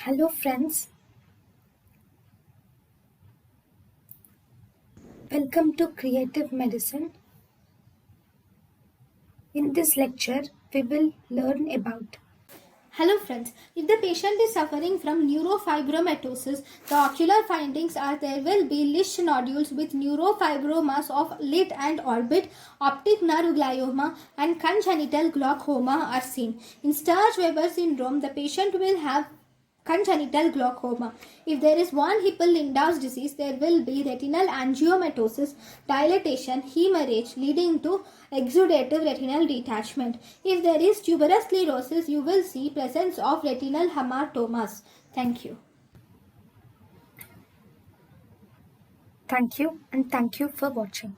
Hello friends, welcome to Creative Medicine. In this lecture, we will learn about. Hello friends, if the patient is suffering from neurofibromatosis, the ocular findings are there will be Lisch nodules with neurofibromas of lid and orbit, optic nerve glioma and congenital glaucoma are seen. In Sturge-Weber syndrome, the patient will have congenital glaucoma. If there is von Hippel-Lindau's disease, there will be retinal angiomatosis, dilatation, hemorrhage leading to exudative retinal detachment. If there is tuberous sclerosis, you will see presence of retinal hematomas. Thank you. Thank you and thank you for watching.